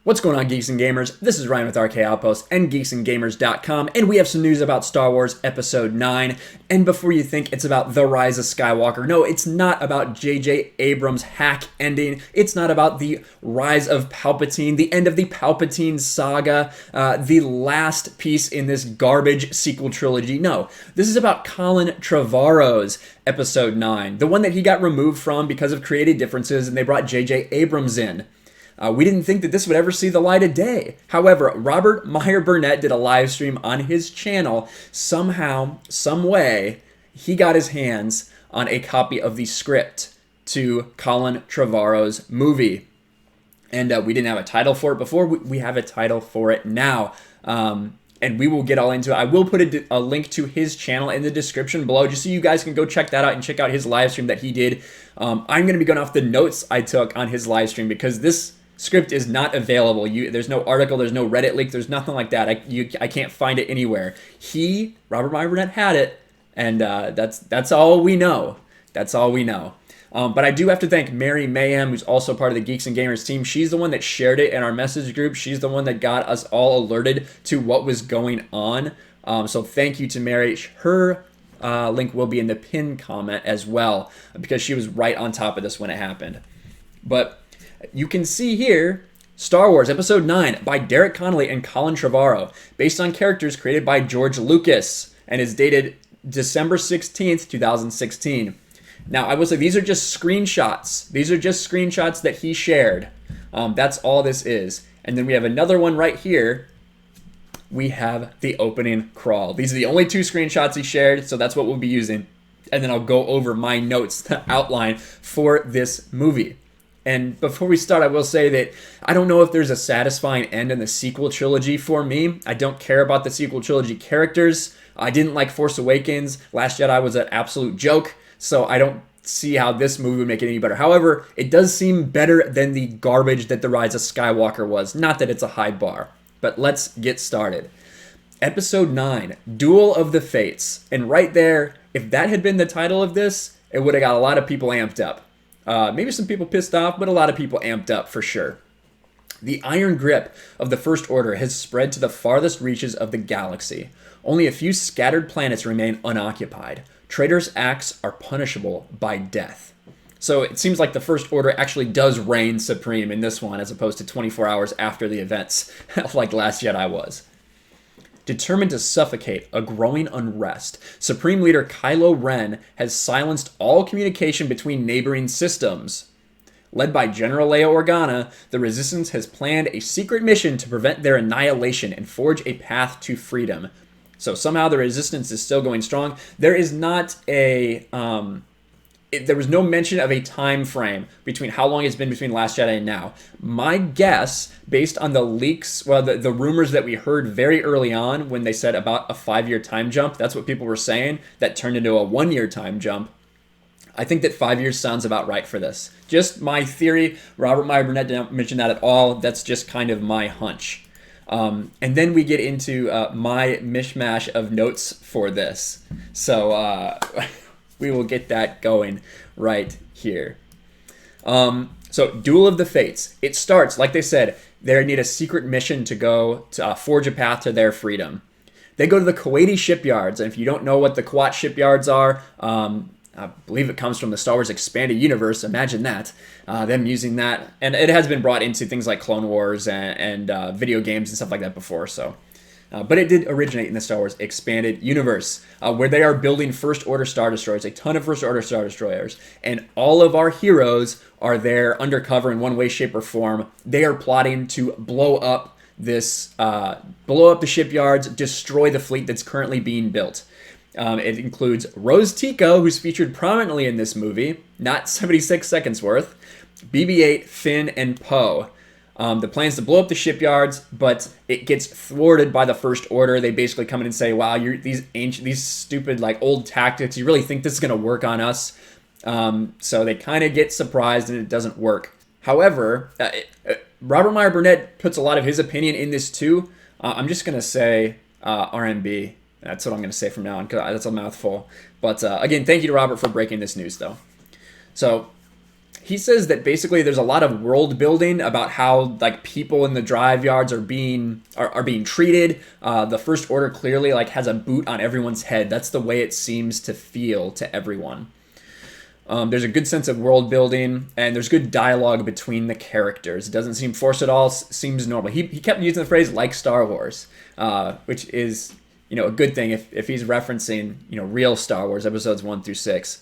What's going on, Geeks and Gamers? This is Ryan with RK Outpost and geeksandgamers.com, and we have some news about Star Wars Episode 9. And before you think it's about The Rise of Skywalker, no, it's not about J.J. Abrams' hack ending. It's not about the rise of Palpatine, the end of the Palpatine saga, the last piece in this garbage sequel trilogy. No, this is about Colin Trevorrow's Episode 9, the one that he got removed from because of creative differences, and they brought J.J. Abrams in. We didn't think that this would ever see the light of day. However, Robert Meyer Burnett did a live stream on his channel. Somehow, some way, he got his hands on a copy of the script to Colin Trevorrow's movie. And we didn't have a title for it before. We have a title for it now. And we will get all into it. I will put a link to his channel in the description below just so you guys can go check that out and check out his live stream that he did. I'm going to be going off the notes I took on his live stream because this script is not available. There's no article, there's no Reddit link, there's nothing like that. I can't find it anywhere. Robert Meyer Burnett, had it, and that's all we know. That's all we know. But I do have to thank Mary Mayhem, who's also part of the Geeks and Gamers team. She's the one that shared it in our message group. She's the one that got us all alerted to what was going on. So thank you to Mary. Her link will be in the pinned comment as well, because she was right on top of this when it happened. But you can see here, Star Wars Episode 9 by Derek Connolly and Colin Trevorrow, based on characters created by George Lucas, and is dated December 16th, 2016. Now, I will say these are just screenshots. These are just screenshots that he shared. That's all this is. And then we have another one right here. We have the opening crawl. These are the only two screenshots he shared, so that's what we'll be using. And then I'll go over my notes, the outline for this movie. And before we start, I will say that I don't know if there's a satisfying end in the sequel trilogy for me. I don't care about the sequel trilogy characters. I didn't like Force Awakens. Last Jedi was an absolute joke, so I don't see how this movie would make it any better. However, it does seem better than the garbage that The Rise of Skywalker was. Not that it's a high bar, but let's get started. Episode 9, Duel of the Fates. And right there, if that had been the title of this, it would have got a lot of people amped up. Maybe some people pissed off, but a lot of people amped up for sure. The iron grip of the First Order has spread to the farthest reaches of the galaxy. Only a few scattered planets remain unoccupied. Traitors' acts are punishable by death. So it seems like the First Order actually does reign supreme in this one, as opposed to 24 hours after the events, like Last Jedi was. Determined to suffocate a growing unrest, Supreme Leader Kylo Ren has silenced all communication between neighboring systems. Led by General Leia Organa, the Resistance has planned a secret mission to prevent their annihilation and forge a path to freedom. So somehow the Resistance is still going strong. There is not a... there was no mention of a time frame between how long it's been between Last Jedi and now. My guess, based on the leaks, well, the rumors that we heard very early on when they said about a 5-year time jump, that's what people were saying, that turned into a 1-year time jump. I think that 5 years sounds about right for this. Just my theory. Robert Meyer Burnett didn't mention that at all. That's just kind of my hunch. And then we get into my mishmash of notes for this. So... we will get that going right here. So, Duel of the Fates. It starts, like they said, they need a secret mission to go to forge a path to their freedom. They go to the Kuwaiti shipyards, and if you don't know what the Kuwait shipyards are, I believe it comes from the Star Wars Expanded Universe. Imagine that. Them using that. And it has been brought into things like Clone Wars and video games and stuff like that before, so... but it did originate in the Star Wars Expanded Universe, where they are building First Order Star Destroyers, a ton of First Order Star Destroyers, and all of our heroes are there undercover in one way, shape, or form. They are plotting to blow up the shipyards, destroy the fleet that's currently being built. It includes Rose Tico, who's featured prominently in this movie, not 76 seconds worth, BB-8, Finn, and Poe. The plans to blow up the shipyards, but it gets thwarted by the First Order. They basically come in and say, wow, these stupid, like, old tactics, you really think this is going to work on us? So they kind of get surprised and it doesn't work. However, Robert Meyer Burnett puts a lot of his opinion in this too. I'm just going to say RMB. That's what I'm going to say from now on, because that's a mouthful. But again, thank you to Robert for breaking this news, though. So He says that basically there's a lot of world building about how like people in the drive yards are being treated. The First Order clearly like has a boot on everyone's head. That's the way it seems to feel to everyone. There's a good sense of world building, and there's good dialogue between the characters. It doesn't seem forced at all. Seems normal. He kept using the phrase "like Star Wars," which is a good thing if he's referencing real Star Wars episodes 1 through 6.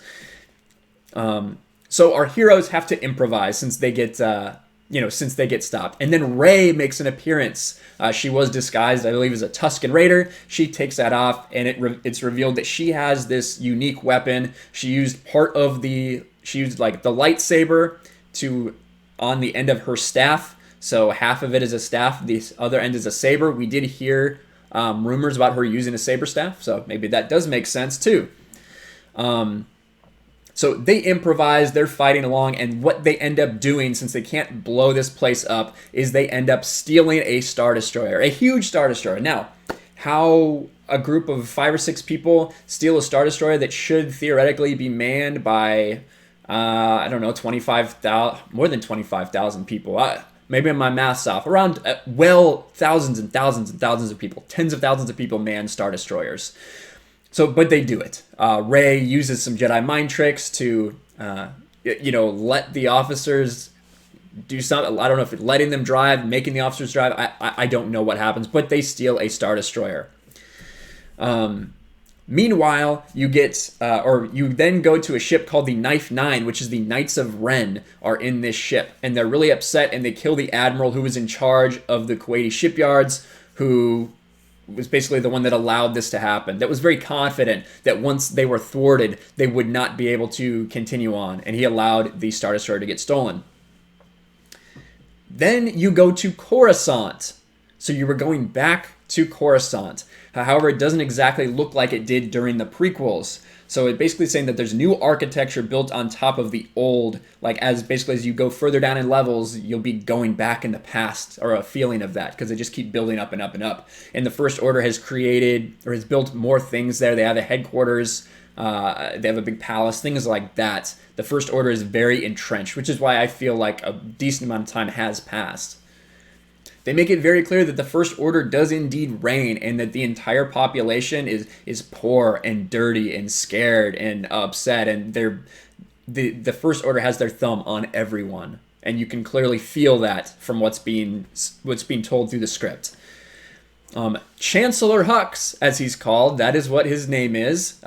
So our heroes have to improvise since they get stopped. And then Rey makes an appearance. She was disguised, I believe, as a Tusken Raider. She takes that off, and it's revealed that she has this unique weapon. She used like the lightsaber on the end of her staff. So half of it is a staff, the other end is a saber. We did hear rumors about her using a saber staff, so maybe that does make sense too. So they improvise, they're fighting along, and what they end up doing, since they can't blow this place up, is they end up stealing a Star Destroyer, a huge Star Destroyer. Now, how a group of 5 or 6 people steal a Star Destroyer that should theoretically be manned by, 25,000, more than 25,000 people. Maybe my math's off. Around, thousands and thousands and thousands of people, tens of thousands of people man Star Destroyers. So, but they do it. Rey uses some Jedi mind tricks to, let the officers do something. I don't know if it's letting them drive, making the officers drive. I don't know what happens, but they steal a Star Destroyer. Meanwhile, you then go to a ship called the Knife 9, which is the Knights of Ren are in this ship. And they're really upset, and they kill the admiral who was in charge of the Kuwaiti shipyards, who was basically the one that allowed this to happen, that was very confident that once they were thwarted, they would not be able to continue on, and he allowed the Star Destroyer to get stolen. Then you go to Coruscant. So you were going back to Coruscant. However, it doesn't exactly look like it did during the prequels. So it's basically saying that there's new architecture built on top of the old, like as you go further down in levels, you'll be going back in the past, or a feeling of that, because they just keep building up and up and up. And the First Order has built more things there. They have a headquarters, they have a big palace, things like that. The First Order is very entrenched, which is why I feel like a decent amount of time has passed. They make it very clear that the First Order does indeed reign, and that the entire population is poor and dirty and scared and upset, and the First Order has their thumb on everyone, and you can clearly feel that from what's being told through the script. Chancellor Hux, as he's called, that is what his name is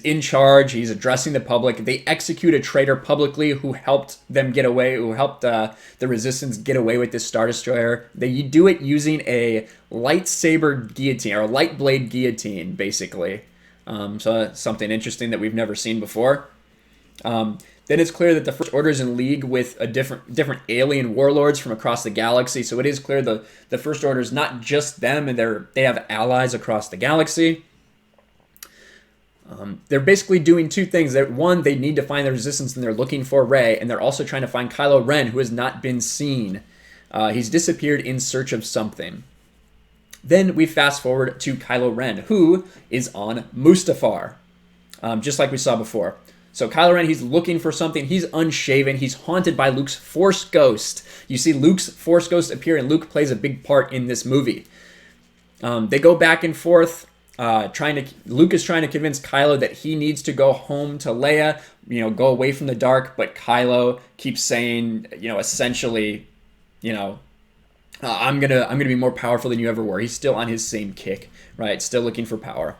in charge. He's addressing the public. They execute a traitor publicly who helped them get away, who helped the resistance get away with this Star Destroyer. They do it using a lightsaber guillotine, or a light blade guillotine, basically. So that's something interesting that we've never seen before. Then it's clear that the First Order is in league with a different alien warlords from across the galaxy. So it is clear the First Order is not just them, and they have allies across the galaxy. They're basically doing two things. One, they need to find the resistance, and they're looking for Rey, and they're also trying to find Kylo Ren, who has not been seen. He's disappeared in search of something. Then we fast forward to Kylo Ren, who is on Mustafar, just like we saw before. So Kylo Ren, he's looking for something. He's unshaven. He's haunted by Luke's Force Ghost. You see Luke's Force Ghost appear, and Luke plays a big part in this movie. They go back and forth. Luke is trying to convince Kylo that he needs to go home to Leia, go away from the dark, but Kylo keeps saying, essentially, I'm gonna be more powerful than you ever were. He's still on his same kick, right? Still looking for power.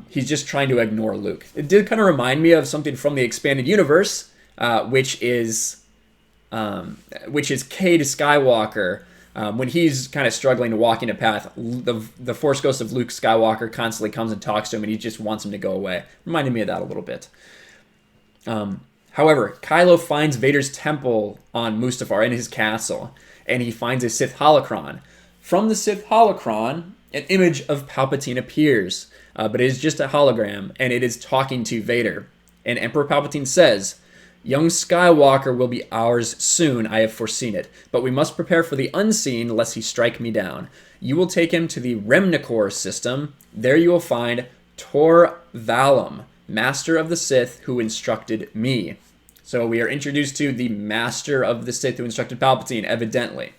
He's just trying to ignore Luke. It did kind of remind me of something from the expanded universe, which is Cade Skywalker. When he's kind of struggling to walking a path, the Force Ghost of Luke Skywalker constantly comes and talks to him, and he just wants him to go away. Reminded me of that a little bit. However, Kylo finds Vader's temple on Mustafar in his castle, and he finds a Sith holocron. From the Sith holocron, an image of Palpatine appears, but it is just a hologram, and it is talking to Vader. And Emperor Palpatine says, "Young Skywalker will be ours soon, I have foreseen it. But we must prepare for the unseen, lest he strike me down. You will take him to the Remnicor system. There you will find Tor Valum. Master of the Sith who instructed me. So we are introduced to the Master of the Sith who instructed Palpatine, evidently.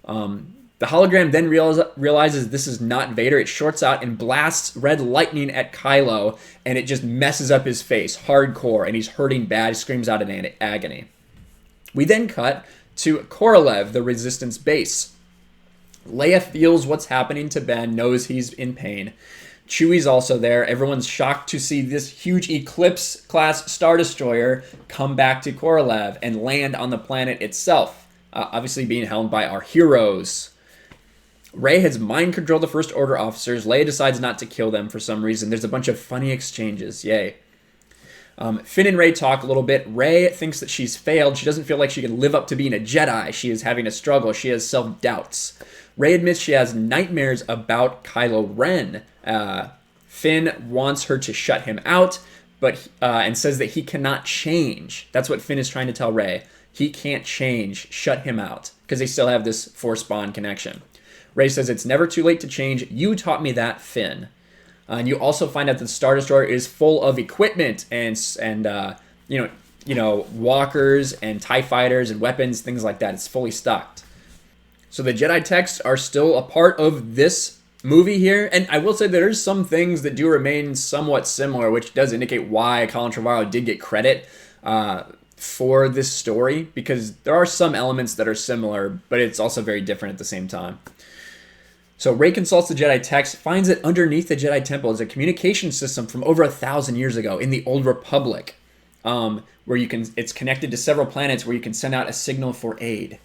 The hologram then realizes this is not Vader. It shorts out and blasts red lightning at Kylo, and it just messes up his face hardcore, and he's hurting bad. He screams out in agony. We then cut to Korolev, the Resistance base. Leia feels what's happening to Ben, knows he's in pain. Chewie's also there. Everyone's shocked to see this huge Eclipse-class Star Destroyer come back to Korolev and land on the planet itself, obviously being helmed by our heroes. Rey has mind-controlled the First Order officers. Leia decides not to kill them for some reason. There's a bunch of funny exchanges. Yay. Finn and Rey talk a little bit. Rey thinks that she's failed. She doesn't feel like she can live up to being a Jedi. She is having a struggle. She has self-doubts. Rey admits she has nightmares about Kylo Ren. Finn wants her to shut him out, but and says that he cannot change. That's what Finn is trying to tell Rey. He can't change. Shut him out. Because they still have this Force bond connection. Rey says, it's never too late to change. You taught me that, Finn. And you also find out that the Star Destroyer is full of equipment and walkers and TIE fighters and weapons, things like that. It's fully stocked. So the Jedi texts are still a part of this movie here. And I will say there's some things that do remain somewhat similar, which does indicate why Colin Trevorrow did get credit for this story, because there are some elements that are similar, but it's also very different at the same time. So Rey consults the Jedi text, finds that underneath the Jedi Temple is a communication system from over 1,000 years ago in the Old Republic, where it's connected to several planets where you can send out a signal for aid.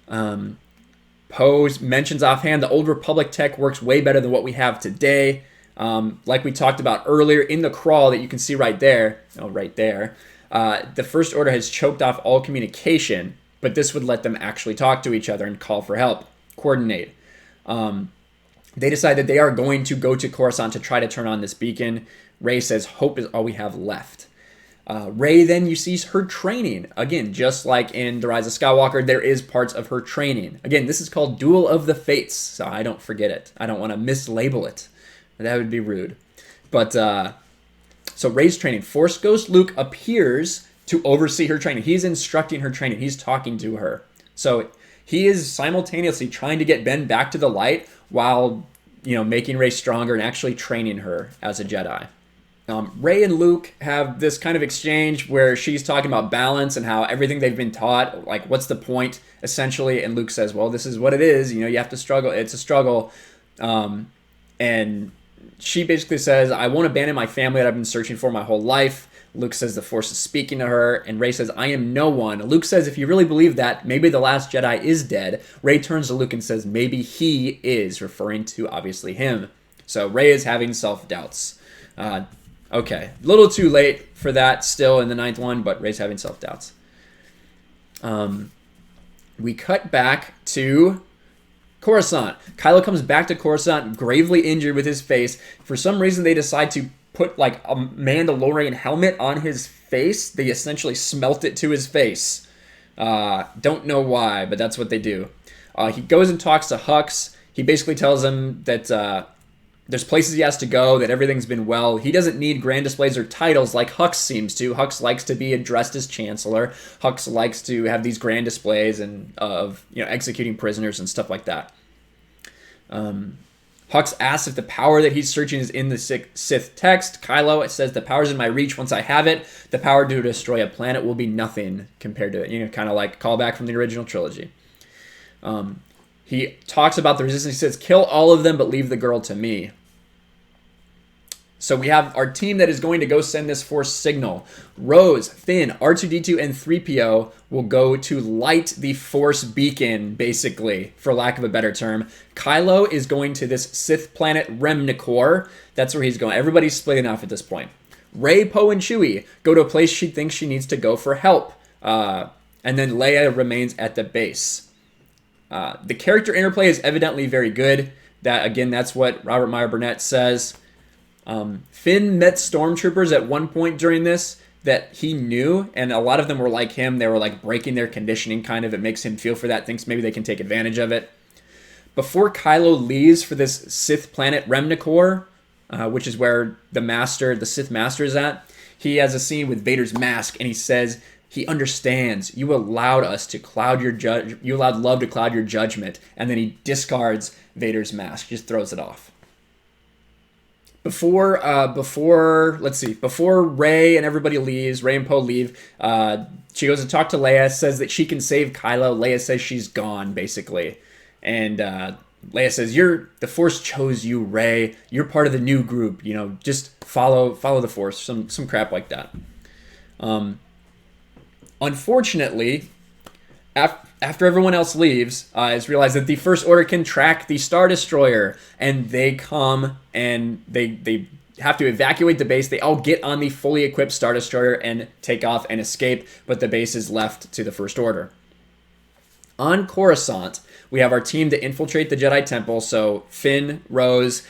Poe mentions offhand the Old Republic tech works way better than what we have today. Like we talked about earlier in the crawl that you can see right there, the First Order has choked off all communication, but this would let them actually talk to each other and call for help, coordinate. They decide that they are going to go to Coruscant to try to turn on this beacon. Rey says hope is all we have left. Rey then you see her training. Again, just like in The Rise of Skywalker, there is parts of her training. Again, this is called Duel of the Fates, so I don't forget it. I don't want to mislabel it. That would be rude. But, so Rey's training. Force Ghost Luke appears to oversee her training. He's instructing her training. He's talking to her. So he is simultaneously trying to get Ben back to the light while, making Rey stronger and actually training her as a Jedi. Rey and Luke have this kind of exchange where she's talking about balance and how everything they've been taught, like what's the point, essentially. And Luke says, well, this is what it is. You have to struggle. It's a struggle. And she basically says, I won't abandon my family that I've been searching for my whole life. Luke says the Force is speaking to her, and Rey says, I am no one. Luke says, if you really believe that, maybe the last Jedi is dead. Rey turns to Luke and says, maybe he is, referring to, obviously, him. So Rey is having self-doubts. Okay, a little too late for that still in the 9th one, but Rey's having self-doubts. We cut back to Coruscant. Kylo comes back to Coruscant, gravely injured with his face. For some reason, they decide to put like a Mandalorian helmet on his face. They essentially smelt it to his face. Don't know why, but that's what they do. He goes and talks to Hux. He basically tells him that there's places he has to go, that everything's been well. He doesn't need grand displays or titles like Hux seems to. Hux likes to be addressed as Chancellor. Hux likes to have these grand displays and of executing prisoners and stuff like that. Hux asks if the power that he's searching is in the Sith text. Kylo says the power's in my reach. Once I have it, the power to destroy a planet will be nothing compared to it. Kind of like callback from the original trilogy. He talks about the Resistance. He says, kill all of them, but leave the girl to me. So we have our team that is going to go send this Force signal. Rose, Finn, R2-D2, and 3PO will go to light the Force beacon, basically, for lack of a better term. Kylo is going to this Sith planet Remnicor. That's where he's going. Everybody's splitting off at this point. Rey, Poe, and Chewie go to a place she thinks she needs to go for help. And then Leia remains at the base. The character interplay is evidently very good. That's what Robert Meyer Burnett says. Finn met stormtroopers at one point during this that he knew, and a lot of them were like him. They were like breaking their conditioning, kind of. It makes him feel for that, thinks maybe they can take advantage of it. Before Kylo leaves for this Sith planet Remnicor, which is where the Sith Master is at. He has a scene with Vader's mask, and he says he understands. You allowed love to cloud your judgment, and then he discards Vader's mask, just throws it off. Before Rey and everybody leaves, Rey and Poe leave, she goes to talk to Leia, says that she can save Kylo. Leia says she's gone, basically. And Leia says, the Force chose you, Rey. You're part of the new group. Just follow the Force. Some crap like that. Unfortunately, after everyone else leaves, it's realized that the First Order can track the Star Destroyer, and they come and they have to evacuate the base. They all get on the fully equipped Star Destroyer and take off and escape, but the base is left to the First Order. On Coruscant, we have our team to infiltrate the Jedi Temple. So Finn, Rose,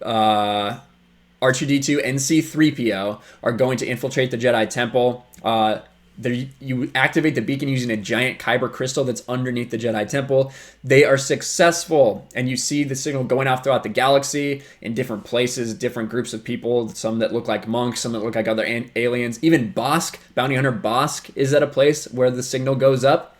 R2-D2, and C-3PO are going to infiltrate the Jedi Temple. You activate the beacon using a giant kyber crystal that's underneath the Jedi Temple. They are successful, and you see the signal going off throughout the galaxy in different places, different groups of people, some that look like monks, some that look like other aliens. Even Bosk, Bounty Hunter Bosk, is at a place where the signal goes up,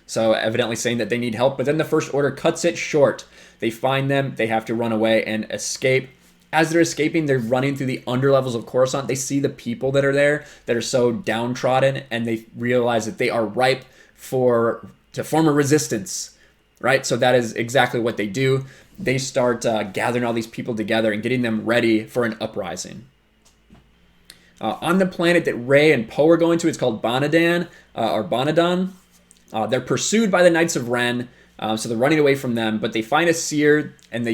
so evidently saying that they need help. But then the First Order cuts it short. They find them, they have to run away and escape. As they're escaping, they're running through the underlevels of Coruscant. They see the people that are there that are so downtrodden, and they realize that they are ripe to form a resistance, right? So that is exactly what they do. They start gathering all these people together and getting them ready for an uprising. On the planet that Rey and Poe are going to, it's called Bonadan, or Bonadon. They're pursued by the Knights of Ren. So they're running away from them, but they find a seer, and they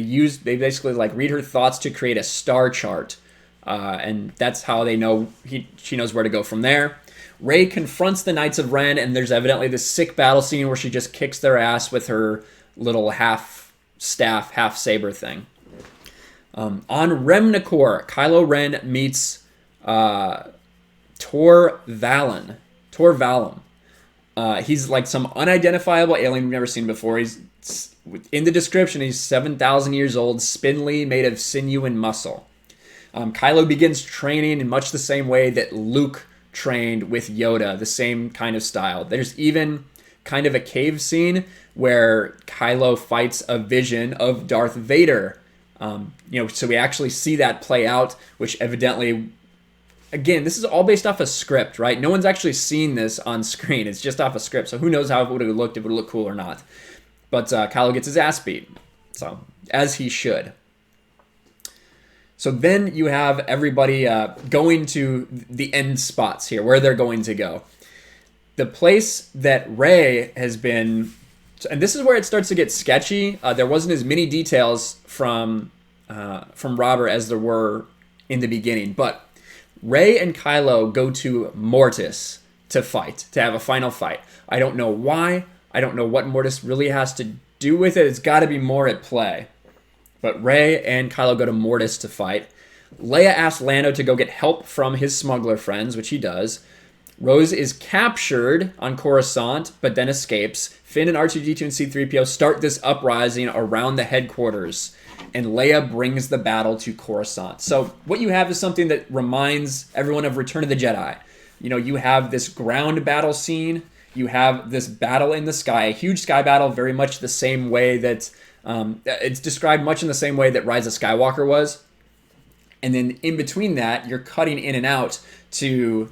basically read her thoughts to create a star chart, and that's how they know she knows where to go from there. Rey confronts the Knights of Ren, and there's evidently this sick battle scene where she just kicks their ass with her little half staff, half saber thing. On Remnacor, Kylo Ren meets Tor Valen. He's like some unidentifiable alien we've never seen before. He's in the description. He's 7,000 years old, spindly, made of sinew and muscle. Kylo begins training in much the same way that Luke trained with Yoda, the same kind of style. There's even kind of a cave scene where Kylo fights a vision of Darth Vader. So we actually see that play out, which evidently. Again, this is all based off a script, right? No one's actually seen this on screen. It's just off a script. So who knows how it would have looked, if it would look cool or not. But Kylo gets his ass beat. So, as he should. So then you have everybody going to the end spots here, where they're going to go. The place that Rey has been, and this is where it starts to get sketchy. There wasn't as many details from Robert as there were in the beginning, but Rey and Kylo go to Mortis to have a final fight. I don't know why. I don't know what Mortis really has to do with it. It's got to be more at play. But Rey and Kylo go to Mortis to fight. Leia asks Lando to go get help from his smuggler friends, which he does. Rose is captured on Coruscant, but then escapes. Finn and R2-D2 and C-3PO start this uprising around the headquarters, and Leia brings the battle to Coruscant. So what you have is something that reminds everyone of Return of the Jedi. You have this ground battle scene. You have this battle in the sky, a huge sky battle, very much the same way that it's described much in the same way that Rise of Skywalker was. And then in between that, you're cutting in and out to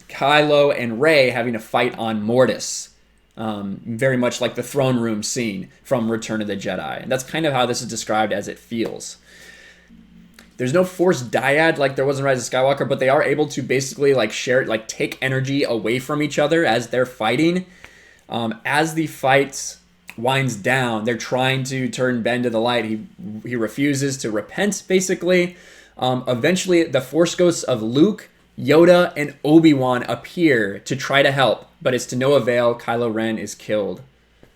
Kylo and Rey having a fight on Mortis. Very much like the throne room scene from Return of the Jedi. And that's kind of how this is described as it feels. There's no Force dyad like there was in Rise of Skywalker, but they are able to basically take energy away from each other as they're fighting. As the fight winds down, they're trying to turn Ben to the light. He refuses to repent, basically. Eventually, the Force ghosts of Luke, Yoda, and Obi-Wan appear to try to help, but it's to no avail. Kylo Ren is killed.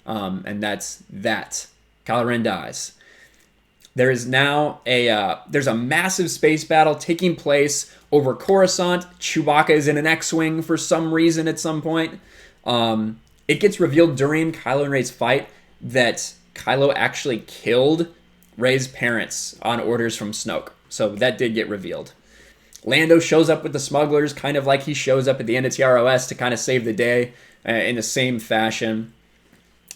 And that's that. Kylo Ren dies. There is now there's a massive space battle taking place over Coruscant. Chewbacca is in an X-Wing for some reason at some point. It gets revealed during Kylo and Rey's fight that Kylo actually killed Rey's parents on orders from Snoke. So that did get revealed. Lando shows up with the smugglers, kind of like he shows up at the end of TROS to kind of save the day in the same fashion.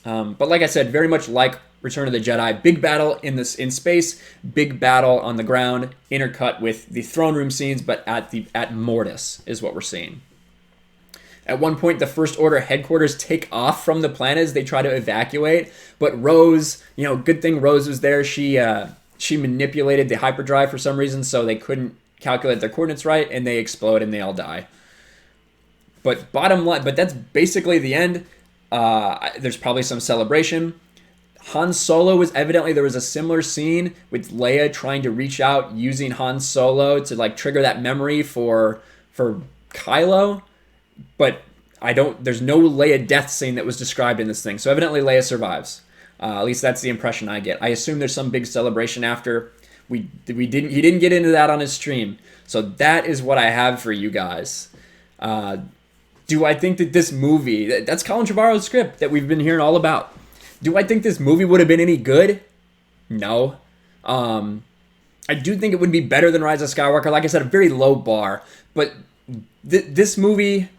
But like I said, very much like Return of the Jedi, big battle in space, big battle on the ground, intercut with the throne room scenes, but at Mortis is what we're seeing. At one point, the First Order headquarters take off from the planet as they try to evacuate, but Rose, good thing Rose was there. She manipulated the hyperdrive for some reason, so they couldn't calculate their coordinates right, and they explode and they all die. But bottom line, but that's basically the end. There's probably some celebration. Han Solo was there was a similar scene with Leia trying to reach out using Han Solo to like trigger that memory for Kylo, but there's no Leia death scene that was described in this thing. So evidently Leia survives. At least that's the impression I get. I assume there's some big celebration after. He didn't get into that on his stream. So that is what I have for you guys. Do I think that this movie, that's Colin Trevorrow's script that we've been hearing all about. Do I think this movie would have been any good? No. I do think it would be better than Rise of Skywalker. Like I said, a very low bar. But this movie,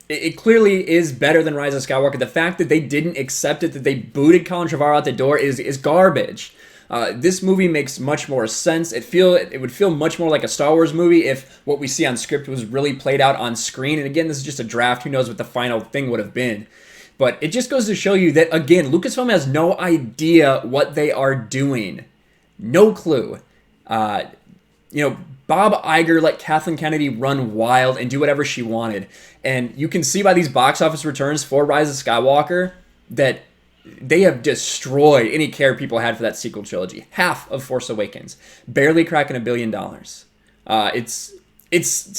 it clearly is better than Rise of Skywalker. The fact that they didn't accept it, that they booted Colin Trevorrow out the door is garbage. This movie makes much more sense. It would feel much more like a Star Wars movie if what we see on script was really played out on screen. And again, this is just a draft. Who knows what the final thing would have been. But it just goes to show you that, again, Lucasfilm has no idea what they are doing. No clue. Bob Iger let Kathleen Kennedy run wild and do whatever she wanted. And you can see by these box office returns for Rise of Skywalker that they have destroyed any care people had for that sequel trilogy. Half of Force Awakens. Barely cracking $1 billion. It's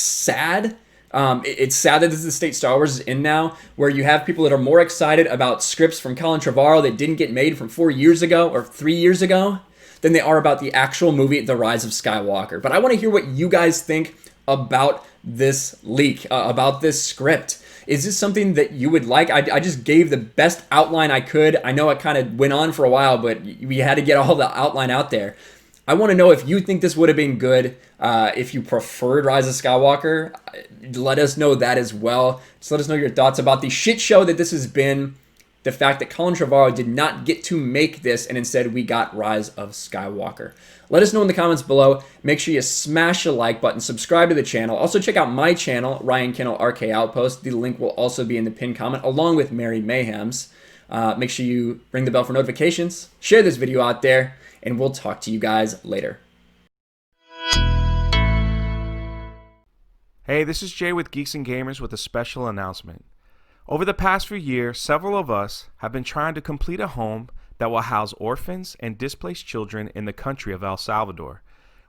sad. It's sad that this is the state Star Wars is in now, where you have people that are more excited about scripts from Colin Trevorrow that didn't get made from 4 years ago or 3 years ago than they are about the actual movie, The Rise of Skywalker. But I want to hear what you guys think about this leak, about this script. Is this something that you would like? I just gave the best outline I could. I know it kind of went on for a while, but we had to get all the outline out there. I want to know if you think this would have been good, if you preferred Rise of Skywalker. Let us know that as well. Just let us know your thoughts about the shit show that this has been. The fact that Colin Trevorrow did not get to make this, and instead we got Rise of Skywalker. Let us know in the comments below. Make sure you smash the like button, subscribe to the channel. Also check out my channel, Ryan Kennel RK Outpost. The link will also be in the pinned comment, along with Mary Mayhem's. Make sure you ring the bell for notifications. Share this video out there, and we'll talk to you guys later. Hey, this is Jay with Geeks and Gamers with a special announcement. Over the past few years, several of us have been trying to complete a home that will house orphans and displaced children in the country of El Salvador.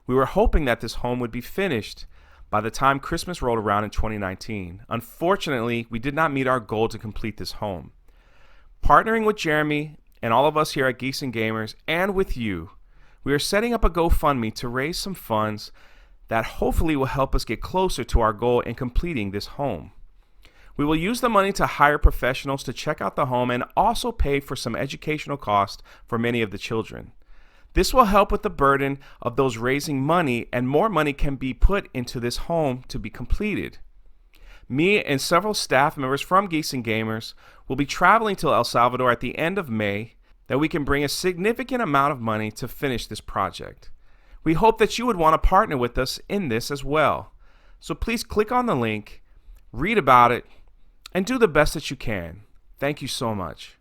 We were hoping that this home would be finished by the time Christmas rolled around in 2019. Unfortunately, we did not meet our goal to complete this home. Partnering with Jeremy and all of us here at Geeks and Gamers, and with you, we are setting up a GoFundMe to raise some funds that hopefully will help us get closer to our goal in completing this home. We will use the money to hire professionals to check out the home and also pay for some educational costs for many of the children. This will help with the burden of those raising money, and more money can be put into this home to be completed. Me and several staff members from Geeks and Gamers will be traveling to El Salvador at the end of May, that we can bring a significant amount of money to finish this project. We hope that you would want to partner with us in this as well. So please click on the link, read about it, and do the best that you can. Thank you so much.